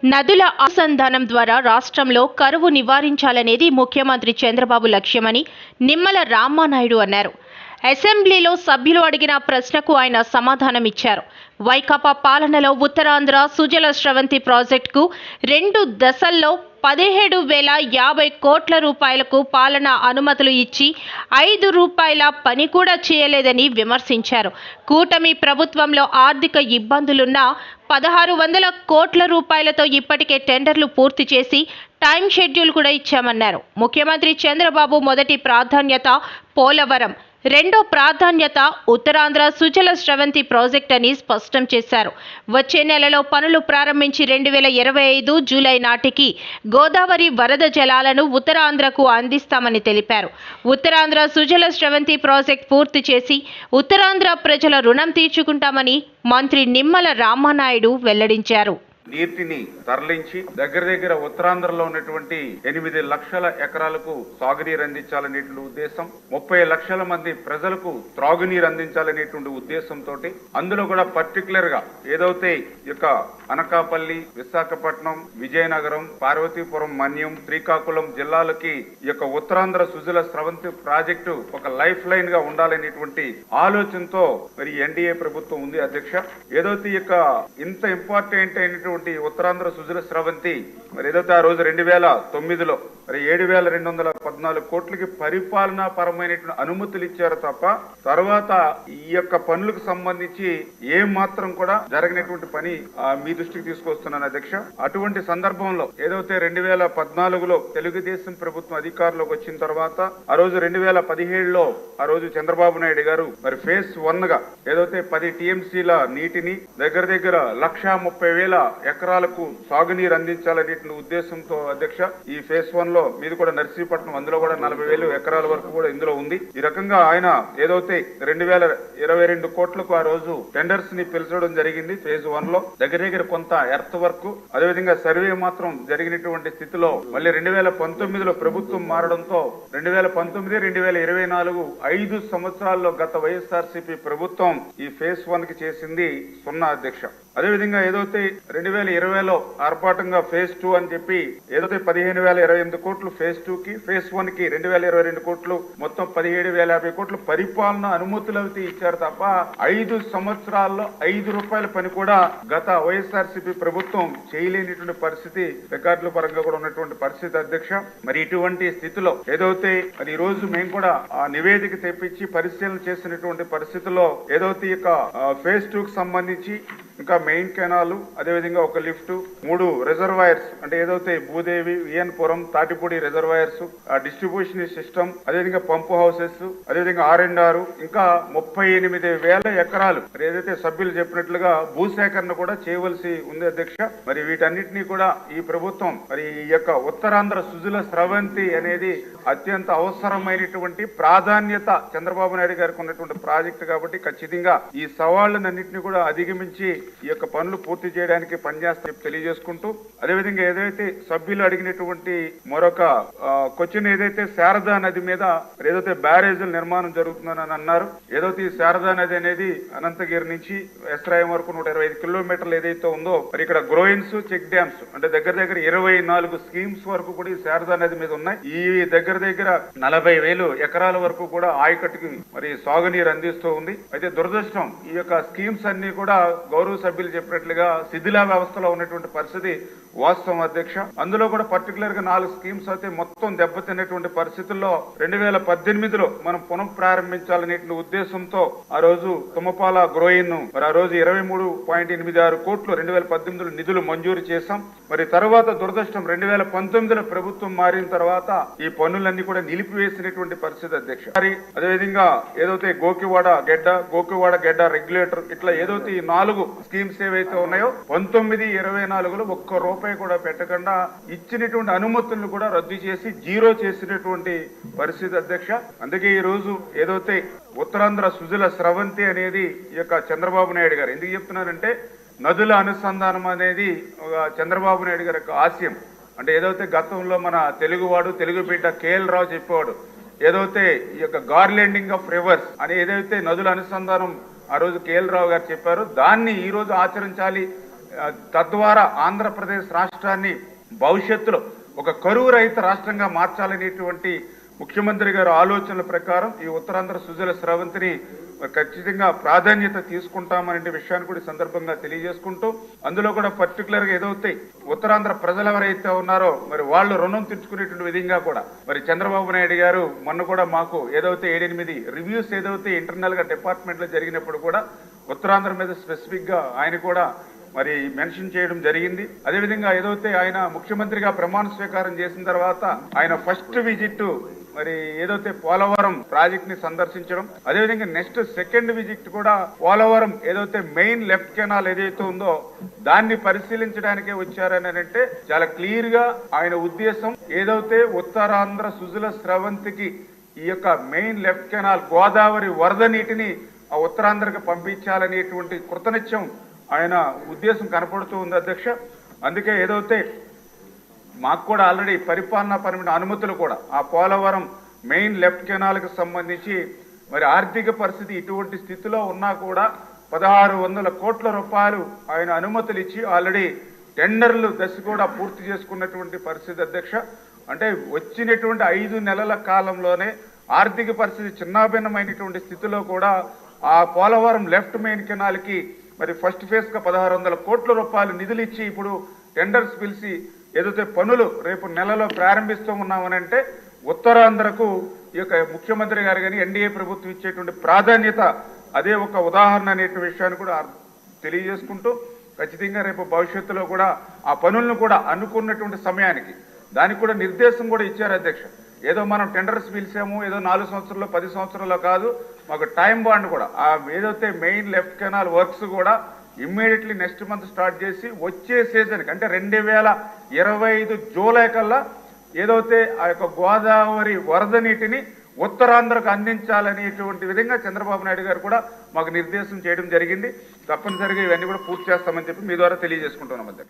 నదుల అనుసంధానం ద్వారా రాష్ట్రంలో కరువు నివారించాలనేది ముఖ్యమంత్రి చంద్రబాబు లక్ష్యమని నిమ్మల రామానాయుడు అన్నారు. అసెంబ్లీలో సభ్యులు అడిగిన ప్రశ్నకు ఆయన సమాధానమిచ్చారు. వైకాపా పాలనలో ఉత్తరాంధ్ర సుజల స్రవంతి ప్రాజెక్టుకు 2 దశల్లో 17,050 కోట్ల రూపాయలకు పాలనా అనుమతులు ఇచ్చి 5 రూపాయల పని కూడా చేయలేదని విమర్శించారు. కూటమి ప్రభుత్వంలో ఆర్థిక ఇబ్బందులున్నా 1,600 కోట్ల రూపాయలతో ఇప్పటికే టెండర్లు పూర్తి చేసి టైం షెడ్యూల్ కూడా ఇచ్చామన్నారు. ముఖ్యమంత్రి చంద్రబాబు మొదటి ప్రాధాన్యత పోలవరం, రెండో ప్రాధాన్యత ఉత్తరాంధ్ర సుజల స్రవంతి ప్రాజెక్ట్ అని స్పష్టం చేశారు. వచ్చే నెలలో పనులు ప్రారంభించి 2025 జూలై నాటికి గోదావరి వరద జలాలను ఉత్తరాంధ్రకు అందిస్తామని తెలిపారు. ఉత్తరాంధ్ర సుజల స్రవంతి ప్రాజెక్ట్ పూర్తి చేసి ఉత్తరాంధ్ర ప్రజల రుణం తీర్చుకుంటామని మంత్రి నిమ్మల రామానాయుడు వెల్లడించారు. నీటిని తరలించి దగ్గర ఉత్తరాంధ్రలో ఉన్నటువంటి 8 లక్షల ఎకరాలకు సాగునీరు అందించాలనేటువంటి ఉద్దేశం, 30 లక్షల మంది ప్రజలకు త్రాగునీరు అందించాలనేటువంటి ఉద్దేశంతో అందులో కూడా పర్టికులర్ గా ఏదైతే యొక్క అనకాపల్లి, విశాఖపట్నం, విజయనగరం, పార్వతీపురం, మన్యం, శ్రీకాకుళం జిల్లాలకి ఈ యొక్క ఉత్తరాంధ్ర సుజల స్రవంతి ప్రాజెక్టు ఒక లైఫ్ లైన్ గా ఉండాలనేటువంటి ఆలోచనతో మరి ఎన్డీఏ ప్రభుత్వం ఉంది అధ్యక్ష. ఏదైతే ఈ యొక్క ఇంత ఇంపార్టెంట్ అయినటువంటి ఉత్తరాంధ్ర సుజల స్రవంతి మరి ఏదైతే ఆ రోజు 2009లో మరి 7,214 కోట్లకి పరిపాలనా పరమైనటువంటి అనుమతులు ఇచ్చారు తప్ప తర్వాత ఈ యొక్క పనులకు సంబంధించి ఏ మాత్రం కూడా జరగనటువంటి పని మీ దృష్టికి తీసుకొస్తున్నాను అధ్యక్ష. అటువంటి సందర్భంలో ఏదైతే 2014లో తెలుగుదేశం ప్రభుత్వం అధికారంలోకి వచ్చిన తర్వాత ఆ రోజు 2017లో ఆ రోజు చంద్రబాబు నాయుడు గారు మరి ఫేజ్ 1 గా ఏదైతే 10 టీఎంసీల నీటిని దగ్గర 1,30,000 ఎకరాలకు సాగునీరు అందించాలనే ఉద్దేశంతో అధ్యక్ష ఈ ఫేజ్ 1 లో మీది కూడా నర్సీపట్నం, అందులో కూడా 40,000 ఎకరాల వరకు కూడా ఇందులో ఉంది. ఈ రకంగా ఆయన ఏదైతే 2,022 కోట్లకు ఆ రోజు టెండర్స్ ని పిలిచడం జరిగింది. ఫేజ్ 1 లో దగ్గర కొంత ఎర్త్ వర్క్, అదేవిధంగా సర్వే మాత్రం జరిగినటువంటి స్థితిలో మళ్ళీ 2019లో ప్రభుత్వం మారడంతో 2019, 2024 5 సంవత్సరాల్లో గత వైఎస్ఆర్సీపీ ప్రభుత్వం ఈ ఫేజ్ 1 కి చేసింది 0 అధ్యక్ష. అదేవిధంగా ఏదైతే 2020లో ఆర్భాటంగా ఫేజ్ 2 అని చెప్పి ఏదైతే 15,028 కోట్లు ఫేజ్ 2 కి, ఫేజ్ 1 కి 2,022 కోట్లు, మొత్తం 17,050 కోట్లు పరిపాలన అనుమతులు అయితే ఇచ్చారు తప్ప 5 సంవత్సరాల్లో 5 రూపాయల పని కూడా గత వైఎస్ఆర్సీపీ ప్రభుత్వం చేయలేనిటువంటి పరిస్థితి రికార్డుల పరంగా కూడా ఉన్నటువంటి పరిస్థితి అధ్యక్ష. మరి ఇటువంటి స్థితిలో ఏదైతే మరి ఈ రోజు మేము కూడా ఆ నివేదిక తెప్పించి పరిశీలన చేసినటువంటి పరిస్థితుల్లో ఏదైతే ఇక ఫేజ్ 2 కి సంబంధించి ఇంకా మెయిన్ కెనాల్, అదేవిధంగా ఒక లిఫ్ట్, 3 రిజర్వాయర్స్ అంటే ఏదైతే Bhudevi, VN Puram, Tatipudi reservoirs, distribution system, అదేవిధంగా పంపు హౌసెస్, అదేవిధంగా R&R, ఇంకా 38,000 ఎకరాలు ఏదైతే సభ్యులు చెప్పినట్లుగా భూసేకరణ కూడా చేయవలసి ఉంది అధ్యక్ష. మరి వీటన్నిటినీ కూడా ఈ ప్రభుత్వం మరి ఈ యొక్క ఉత్తరాంధ్ర సుజల స్రవంతి అనేది అత్యంత అవసరమైనటువంటి ప్రాధాన్యత చంద్రబాబు నాయుడు గారికి ఉన్నటువంటి ప్రాజెక్టు కాబట్టి ఖచ్చితంగా ఈ సవాళ్లన్నింటినీ కూడా అధిగమించి ఈ యొక్క పనులు పూర్తి చేయడానికి పనిచేస్తా తెలియజేసుకుంటూ, అదేవిధంగా ఏదైతే సభ్యులు అడిగినటువంటి మరొక క్వశ్చన్ ఏదైతే శారదా నది మీద ఏదైతే బ్యారేజీల నిర్మాణం జరుగుతుందని అన్నారు. ఏదైతే ఈ శారదా నది అనేది అనంతగిరి నుంచి ఎస్రాయం వరకు 125 కిలోమీటర్లు ఏదైతే ఉందో మరి ఇక్కడ గ్రోయిన్స్, చెక్ డ్యామ్స్ అంటే దగ్గర 24 స్కీమ్స్ వరకు కూడా ఈ శారదా నది మీద ఉన్నాయి. ఈ దగ్గర 40,000 ఎకరాల వరకు కూడా ఆయకట్టుకి మరి సాగునీరు అందిస్తూ ఉంది. అయితే దురదృష్టం ఈ యొక్క స్కీమ్స్ అన్ని కూడా గౌరవ సభ్యులు చెప్పినట్లుగా శిథిలా వ్యవస్థలో ఉన్నటువంటి పరిస్థితి వాస్తవం అధ్యక్ష. అందులో కూడా పర్టికులర్ గా 4 స్కీమ్స్ అయితే మొత్తం దెబ్బతిన్నటువంటి పరిస్థితుల్లో 2018లో మనం పునః ప్రారంభించాలనే ఉద్దేశంతో ఆ రోజు తుమ్మపాల గ్రోయిన్ మరి ఆ రోజు 23.86 కోట్లు 2018లో నిధులు మంజూరు చేశాం. మరి తర్వాత దురదృష్టం 2019లో ప్రభుత్వం మారిన తర్వాత ఈ పనులన్నీ కూడా నిలిపివేసినటువంటి పరిస్థితి అధ్యక్ష. మరి అదేవిధంగా ఏదైతే గోకివాడ గెడ్డ రెగ్యులేటర్ ఇట్లా ఏదైతే ఈ 4 స్కీమ్స్ ఏవైతే ఉన్నాయో 19-24లో 1 రూపాయి రూపాయి కూడా పెట్టకుండా ఇచ్చినటువంటి అనుమతులను కూడా రద్దు చేసి జీరో చేసినటువంటి పరిస్థితి అధ్యక్ష. అందుకే ఈ రోజు ఏదైతే ఉత్తరాంధ్ర సుజల స్రవంతి అనేది ఈ యొక్క చంద్రబాబు నాయుడు గారు ఎందుకు చెప్తున్నానంటే నదుల అనుసంధానం అనేది చంద్రబాబు నాయుడు గారి యొక్క ఆశయం. అంటే ఏదైతే గతంలో మన తెలుగువాడు తెలుగు బిడ్డ కేఎల్ రావు చెప్పేవాడు ఏదైతే ఈ యొక్క గార్లెండింగ్ ఆఫ్ రివర్స్ అని ఏదైతే నదుల అనుసంధానం ఆ రోజు కేఎల్ రావు గారు చెప్పారు, దాన్ని ఈ రోజు ఆచరించాలి. తద్వారా ఆంధ్రప్రదేశ్ రాష్ట్రాన్ని భవిష్యత్తులో ఒక కరువు రహిత రాష్ట్రంగా మార్చాలనేటువంటి ముఖ్యమంత్రి గారి ఆలోచనల ప్రకారం ఈ ఉత్తరాంధ్ర సుజల స్రవంతిని ఖచ్చితంగా ప్రాధాన్యత తీసుకుంటామనే విషయాన్ని కూడా ఈ సందర్భంగా తెలియజేసుకుంటూ, అందులో కూడా పర్టికులర్ గా ఏదైతే ఉత్తరాంధ్ర ప్రజలు ఎవరైతే ఉన్నారో మరి వాళ్ళు రుణం తెచ్చుకునేటువంటి విధంగా కూడా మరి చంద్రబాబు నాయుడు గారు మొన్న కూడా మాకు ఏదైతే 7-8 రివ్యూస్ ఏదైతే ఇంటర్నల్ గా డిపార్ట్మెంట్ లో జరిగినప్పుడు కూడా ఉత్తరాంధ్ర మీద స్పెసిఫిక్ గా ఆయన కూడా మరి మెన్షన్ చేయడం జరిగింది. అదేవిధంగా ఏదైతే ఆయన ముఖ్యమంత్రిగా ప్రమాణ స్వీకారం చేసిన తర్వాత ఆయన ఫస్ట్ విజిట్ మరి ఏదైతే పోలవరం ప్రాజెక్ట్ ని సందర్శించడం, అదేవిధంగా నెక్స్ట్ సెకండ్ విజిట్ కూడా పోలవరం ఏదైతే మెయిన్ లెఫ్ట్ కెనాల్ ఏదైతే ఉందో దాన్ని పరిశీలించడానికే వచ్చారని అంటే చాలా క్లియర్ గా ఆయన ఉద్దేశం ఏదైతే ఉత్తరాంధ్ర సుజల స్రవంతికి ఈ యొక్క మెయిన్ లెఫ్ట్ కెనాల్ గోదావరి వరద నీటిని ఆ ఉత్తరాంధ్రకు పంపించాలనేటువంటి కృతనిశ్చయం ఆయన ఉద్దేశం కనపడుతూ ఉంది అధ్యక్ష. అందుకే ఏదైతే మాకు కూడా ఆల్రెడీ పరిపాలనాపరమైన అనుమతులు కూడా ఆ పోలవరం మెయిన్ లెఫ్ట్ కెనాల్కి సంబంధించి మరి ఆర్థిక పరిస్థితి ఇటువంటి స్థితిలో ఉన్నా కూడా 1600 కోట్ల రూపాయలు ఆయన అనుమతులు ఇచ్చి ఆల్రెడీ టెండర్లు దశ కూడా పూర్తి చేసుకున్నటువంటి పరిస్థితి అధ్యక్ష. అంటే వచ్చినటువంటి 5 నెలల కాలంలోనే ఆర్థిక పరిస్థితి చిన్నాభిన్నమైనటువంటి స్థితిలో కూడా ఆ పోలవరం లెఫ్ట్ మెయిన్ కెనాల్కి మరి ఫస్ట్ ఫేజ్ గా 1600 కోట్ల రూపాయలు నిధులు ఇచ్చి ఇప్పుడు టెండర్స్ పిలిచి ఏదైతే పనులు రేపు నెలలో ప్రారంభిస్తూ ఉన్నామనంటే ఉత్తరాంధ్రకు ఈ యొక్క ముఖ్యమంత్రి గారు కానీ ఎన్డీఏ ప్రభుత్వం ఇచ్చేటువంటి ప్రాధాన్యత అదే ఒక ఉదాహరణ అనే విషయాన్ని కూడా తెలియజేసుకుంటూ ఖచ్చితంగా రేపు భవిష్యత్తులో కూడా ఆ పనులను కూడా అనుకున్నటువంటి సమయానికి దానికి కూడా నిర్దేశం కూడా ఇచ్చారు అధ్యక్ష. ఏదో మనం టెండర్స్ పిలిచాము ఏదో 4 సంవత్సరాల్లో 10 సంవత్సరాల్లో కాదు, మాకు టైం బాండ్ కూడా ఆ ఏదైతే మెయిన్ లెఫ్ట్ కెనాల్ వర్క్స్ కూడా ఇమ్మీడియట్లీ నెక్స్ట్ మంత్ స్టార్ట్ చేసి వచ్చే సీజన్కి అంటే 2025 జూలై కల్లా ఏదైతే ఆ యొక్క గోదావరి వరద నీటిని ఉత్తరాంధ్రకు అందించాలనేటువంటి విధంగా చంద్రబాబు నాయుడు గారు కూడా మాకు నిర్దేశం చేయడం జరిగింది. తప్పనిసరిగా ఇవన్నీ కూడా పూర్తి చేస్తామని చెప్పి మీ ద్వారా తెలియజేసుకుంటున్నాం అధ్యక్ష.